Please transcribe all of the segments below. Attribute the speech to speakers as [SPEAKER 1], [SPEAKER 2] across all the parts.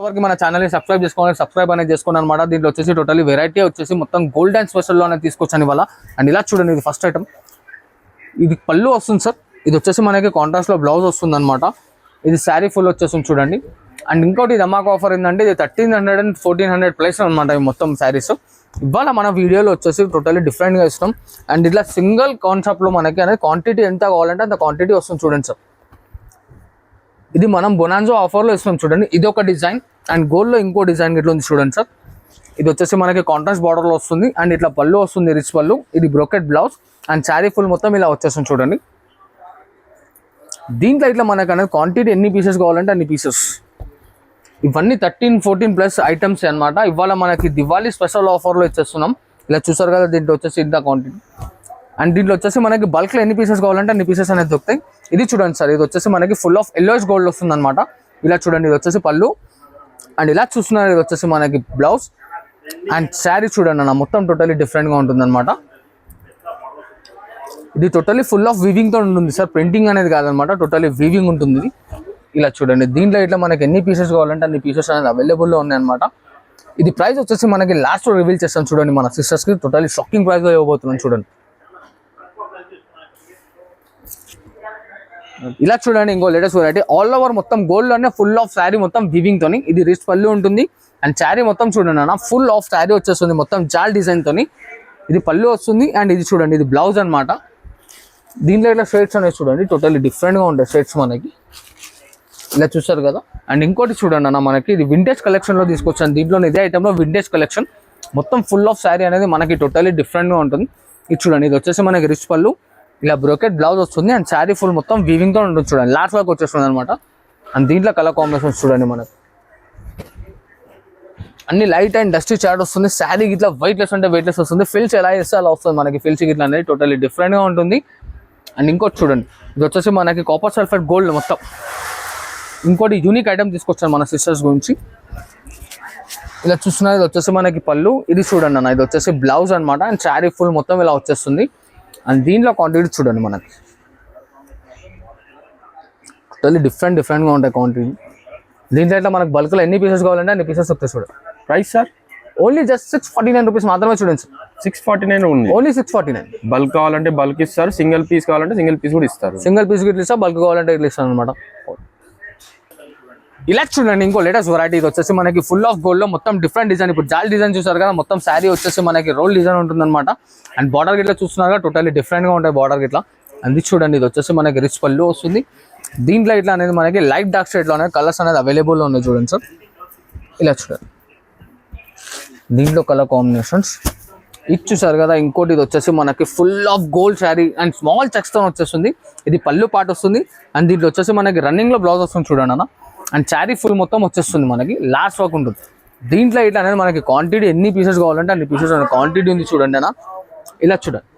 [SPEAKER 1] వరకు మన ఛానల్ ని సబ్స్క్రైబ్ చేసుకోవాలి, సబ్స్క్రైబ్ అనేది చేసుకోండి అనమాట. దీంట్లో వచ్చేసి టోటలీ వెరైటీ వచ్చేసి మొత్తం గోల్డ్ అండ్ స్పెషల్ లో అనేది తీసుకొచ్చాను ఇవాళ. అండ్ ఇలా చూడండి, ఇది ఫస్ట్ ఐటమ్. ఇది పళ్ళు వస్తుంది సార్. ఇది వచ్చేసి మనకి కాంట్రాస్ట్ లో బ్లౌజ్ వస్తుంది అనమాట. ఇది శారీ ఫుల్ వచ్చేస్తుంది చూడండి. అండ్ ఇంకోటి ధమాకా ఆఫర్ ఏంటంటే ఇది 1300 and 1400 ప్రైస్ అనమాట. ఇవి మొత్తం శారీస్ ఇవాళ మన వీడియోలో వచ్చేసి టోటలీ డిఫరెంట్ గా ఇస్తాం. అండ్ ఇట్లా సింగిల్ కాన్సెప్ట్ లో మనకి అనేది క్వాంటిటీ ఎంత కావాలంటే అంత క్వాంటిటీ వస్తుంది చూడండి సార్. ఇది మనం బొనాన్జో ఆఫర్ లో ఇస్తాం చూడండి. ఇది ఒక డిజైన్. అండ్ గోల్డ్ లో ఇంకో డిజైన్ ఇట్లా ఉంది చూడండి సార్. ఇది వచ్చేసి మనకి కాంట్రాస్ట్ బార్డర్ లో వస్తుంది. అండ్ ఇట్లా పళ్ళు వస్తుంది, రిచ్ పళ్ళు. ఇది brocade blouse and sari full మొత్తం ఇలా వచ్చేస్తుంది చూడండి. దీంట్లో ఇట్లా మనకు అనేది క్వాంటిటీ ఎన్ని పీసెస్ కావాలంటే అన్ని పీసెస్. ఇవన్నీ 13-14 ప్లస్ ఐటమ్స్ అనమాట. ఇవాళ మనకి దివాళీ స్పెషల్ ఆఫర్ లో ఇచ్చేస్తున్నాం. ఇలా చూసారు కదా, దీంట్లో వచ్చేసి ఇంత క్వాంటిటీ. అండ్ దీంట్లో వచ్చేసి మనకి బల్క్ లో ఎన్ని పీసెస్ కావాలంటే అన్ని పీసెస్ అనేది దొరుకుతాయి. ఇది చూడండి సార్, ఇది వచ్చేసి మనకి ఫుల్ ఆఫ్ ఎల్లోయిష్ గోల్డ్ వస్తుంది అనమాట. ఇలా చూడండి, ఇది వచ్చేసి పళ్ళు. అండ్ ఇలా చూస్తున్నారు, ఇది వచ్చేసి మనకి బ్లౌజ్. అండ్ శారీ చూడండి అన్న, మొత్తం టోటలీ డిఫరెంట్ గా ఉంటుంది అనమాట. ఇది టోటలీ ఫుల్ ఆఫ్ వీవింగ్ తో ఉంటుంది సార్, ప్రింటింగ్ అనేది కాదనమాట, టోటలీ వీవింగ్ ఉంటుంది ఇది. ఇలా చూడండి, దీంట్లో ఇట్లా మనకి ఎన్ని పీసెస్ కావాలంటే అన్ని పీసెస్ అనేది అవైలబుల్లో ఉన్నాయి అనమాట. ఇది ప్రైస్ వచ్చేసి మనకి లాస్ట్ రివీల్ చేస్తాను చూడండి మన సిస్టర్స్ కి. టోటలీ షాకింగ్ ప్రైస్ లో ఇవ్వబోతున్నాను చూడండి. ఇలా చూడండి, ఇంకో లేటెస్ట్ వెరైటీ. ఆల్ ఓవర్ మొత్తం గోల్డ్ లోనే ఫుల్ ఆఫ్ శారీ మొత్తం వీవింగ్ తోని. ఇది రిచ్ పళ్ళు ఉంటుంది. అండ్ శారీ మొత్తం చూడండి అన్న, ఫుల్ ఆఫ్ శారీ వచ్చేస్తుంది మొత్తం జాల్ డిజైన్ తోని. ఇది పళ్ళు వస్తుంది. అండ్ ఇది చూడండి, ఇది బ్లౌజ్ అనమాట. దీంట్లో ఇట్లా షేడ్స్ అనేది చూడండి, టోటలీ డిఫరెంట్ గా ఉంటాయి షేడ్స్ మనకి. ఇలా చూస్తారు కదా. అండ్ ఇంకోటి చూడండి అన్న, మనకి ఇది వింటేజ్ కలెక్షన్ లో తీసుకొచ్చాను. దీంట్లో ఇదే ఐటమ్ లో వింటేజ్ కలెక్షన్ మొత్తం ఫుల్ ఆఫ్ శారీ అనేది మనకి టోటలీ డిఫరెంట్ గా ఉంటుంది. ఇది చూడండి, ఇది వచ్చేసి మనకి రిచ్ పళ్ళు, ఇలా బ్రోకెట్ బ్లౌజ్ వస్తుంది. అండ్ శారీ ఫుల్ మొత్తం వీవింగ్ తో ఉంటుంది చూడండి, లాస్ట్ వరకు వచ్చేస్తుంది అనమాట. అండ్ దీంట్లో కలర్ కాంబినేషన్స్ చూడండి మనకి అన్ని లైట్ అండ్ డస్టీ చార్ట్ వస్తుంది. శారీ ఇట్లా వెయిట్ లెస్ అంటే వెయిట్ లెస్ వస్తుంది. ఫిల్స్ ఎలా చేస్తే అలా వస్తుంది మనకి. ఫిల్స్ ఇట్లా అనేది టోటలీ డిఫరెంట్ గా ఉంటుంది. అండ్ ఇంకోటి చూడండి, ఇది వచ్చేసి మనకి కాపర్ సల్ఫేట్ గోల్డ్ మొత్తం. ఇంకోటి యూనిక్ ఐటమ్ తీసుకొచ్చాను మన సిస్టర్స్ గురించి. ఇలా చూస్తున్నారు, ఇది వచ్చేసి మనకి పళ్ళు. ఇది చూడండి అన్న, ఇది వచ్చేసి బ్లౌజ్ అనమాట. అండ్ శారీ ఫుల్ మొత్తం ఇలా వచ్చేస్తుంది. అండ్ దీంట్లో క్వాంటిటీ చూడండి మనకి టోటలీ డిఫరెంట్ గా ఉంటాయి క్వాంటిటీ. దీంట్లో ఇట్లా మనకి బల్క్ లో ఎన్ని పీసెస్ కావాలంటే అన్ని పీసెస్ వస్తాయి చూడండి.
[SPEAKER 2] Price sir
[SPEAKER 1] only just 649 rupees మాత్రమే చూడండి సార్.
[SPEAKER 2] 649 ఉంది.
[SPEAKER 1] ఓన్లీ 649.
[SPEAKER 2] బల్క్ కావాలంటే బల్క్ ఇస్తారు, సింగిల్ పీస్ కావాలంటే సింగిల్ పీస్ కూడా ఇస్తారు.
[SPEAKER 1] సింగిల్ పీస్ ఇట్లా ఇస్తారు, బల్క్ కావాలంటే ఇట్లా ఇస్తాను అనమాట. ఇలా చూడండి, ఇంకో లేటెస్ట్ వెరైటీ. ఇది వచ్చేసి మనకి ఫుల్ ఆఫ్ గోల్డ్ లో మొత్తం డిఫరెంట్ డిజైన్. ఇప్పుడు జాల్ డిజైన్ చూసారు కదా, మొత్తం శారీ వచ్చేసి మనకి రోల్ డిజైన్ ఉంటుంది అనమాట. అండ్ బార్డర్ గిట్లా చూస్తున్నారు కదా, టోటలీ డిఫరెంట్ గా ఉంటాయి బార్డర్ గిట్లా. అంది చూడండి, ఇది వచ్చేసి మనకి రిచ్ పళ్ళు వస్తుంది. దీంట్లో ఇట్లా అనేది మనకి లైట్ డార్క్ షేడ్ లో అనేది కలర్స్ అనేది అవైలబుల్ ఉన్నాయి చూడండి సార్. ఇలా చూడండి, దీంట్లో కలర్ కాంబినేషన్స్ ఇది చూసారు కదా. ఇంకోటి ఇది వచ్చేసి మనకి full of gold sari and small checks తో వచ్చేస్తుంది. ఇది పళ్ళు పాటు వస్తుంది. అండ్ దీంట్లో వచ్చేసి మనకి రన్నింగ్ లో బ్లౌజ్ వస్తుంది చూడండి అన్న. అండ్ శారీ ఫుల్ మొత్తం వచ్చేస్తుంది మనకి, లాస్ట్ వరకు ఉంటుంది. దీంట్లో ఇట్లా అనేది మనకి క్వాంటిటీ ఎన్ని పీసెస్ కావాలంటే అన్ని పీసెస్ క్వాంటిటీ ఉంది చూడండి అన్న. ఇలా చూడండి,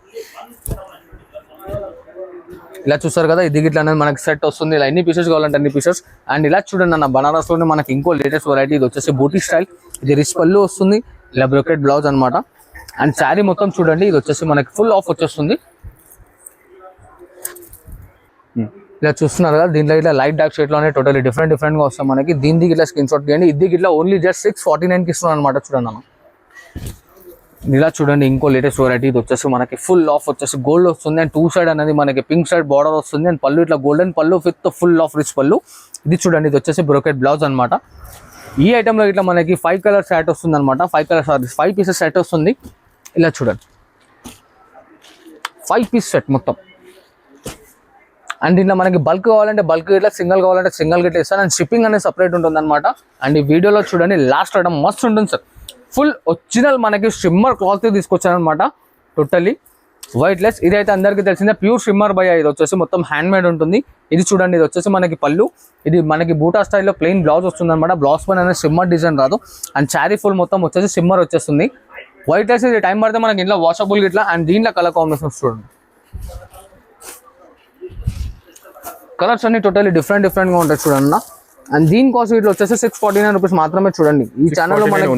[SPEAKER 1] ఇలా చూస్తారు కదా. ఇది ఇట్లా అనేది మనకి సెట్ వస్తుంది. ఇలా ఎన్ని పీసెస్ కావాలంటే అన్ని పీసెస్. అండ్ ఇలా చూడండి అన్న, బనారస్ లోనే మనకి ఇంకో లేటెస్ట్ వెరైటీ. ఇది వచ్చేసి బూటీ స్టైల్. ఇది రిచ్ పళ్ళు వస్తుంది, ఇలా బ్రోకెట్ బ్లౌజ్ అనమాట. అండ్ శారీ మొత్తం చూడండి, ఇది వచ్చేసి మనకి ఫుల్ ఆఫ్ వచ్చేస్తుంది. ఇలా చూస్తున్నారు కదా, దీంట్లో ఇట్లా లైట్ డార్క్ షేడ్ లోనే టోటలీ డిఫరెంట్ గా వస్తాం మనకి. దీనికి ఇట్లా స్క్రీన్ షాట్ తీయండి. ఇది ఇట్లా ఓన్లీ జస్ట్ 649 కి ఇస్తున్నాను అనమాట. చూడండి అన్న, ఇలా చూడండి ఇంకో లేటెస్ట్ వెరైటీ. ఇది వచ్చేసి మనకి ఫుల్ ఆఫ్ వచ్చేసి గోల్డ్ వస్తుంది. అండ్ 2 సైడ్ అనేది మనకి పింక్ సైడ్ బార్డర్ వస్తుంది. అండ్ పళ్ళు ఇట్లా గోల్డెన్ పళ్ళు విత్ ఫుల్ ఆఫ్ రిచ్ పళ్ళు. ఇది చూడండి, ఇది వచ్చేసి బ్రోకెట్ బ్లౌజ్ అనమాట. ఈ ఐటమ్ లో ఇట్లా మనకి 5 కలర్ సెట్ వస్తుంది అనమాట. 5 పీసెస్ సెట్ వస్తుంది. ఇలా చూడండి, 5 పీస్ సెట్ మొత్తం. అండ్ దీంట్లో మనకి బల్క్ కావాలంటే బల్క్ ఇట్లా, సింగిల్ కావాలంటే సింగిల్ గిట్లా ఇస్తాను. అండ్ షిప్పింగ్ అనేది సపరేట్ ఉంటుంది అనమాట. అండ్ ఈ వీడియోలో చూడండి, లాస్ట్ ఐటమ్ మస్తు ఉంటుంది సార్. ఫుల్ ఒరిజినల్ మనకి షిమ్మర్ క్లాత్ తీసుకొచ్చాను అనమాట, టోటలీ వైట్ లెస్. ఇదైతే అందరికీ తెలిసిందే, ప్యూర్ షిమ్మర్ బై. ఇది వచ్చేసి మొత్తం హ్యాండ్ మేడ్ ఉంటుంది. ఇది చూడండి, ఇది వచ్చేసి మనకి పళ్ళు. ఇది మనకి బూటా స్టైల్లో ప్లెయిన్ బ్లౌజ్ వస్తుంది అనమాట. బ్లౌజ్ పైన అనేది షిమ్మర్ డిజైన్ రాదు. అండ్ శారీ ఫుల్ మొత్తం వచ్చేసి షిమ్మర్ వచ్చేస్తుంది. White less. ఇది టైం పడితే మనకి ఇంట్లో వాషబుల్ గిట్లా. అండ్ దీంట్లో కలర్ కాంబినేషన్స్ చూడండి, కలర్స్ అన్ని టోటలీ డిఫరెంట్ గా ఉంటాయి చూడండి. అండ్ దీని కాస్ట్ ఇట్లా వచ్చేసి 649 రూపీస్ మాత్రమే చూడండి. ఈ ఛానల్లో మనకి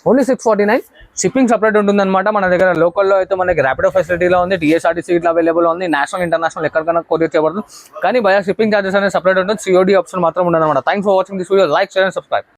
[SPEAKER 1] ఓన్లీ 649. షిప్పింగ్ సపరేట్ ఉంటుంది అనమాట. మన దగ్గర లోకల్లో అయితే మనకి ర్యాపిడో ఫెసిలిటీలో ఉంది, టీఎస్ఆర్టీసీ ఇట్లా అవైలబుల్ ఉంది. నేషనల్ ఇంటర్నేషనల్ ఎక్కడికైనా కొరియర్ చేయబడుతుంది. కానీ భయ షిప్పింగ్ చార్జెస్ అనేది సపరేట్ ఉంటుంది. COD ఆప్షన్ మాత్రం ఉండదు అనమాట. Thanks for watching this video. Like, share and subscribe.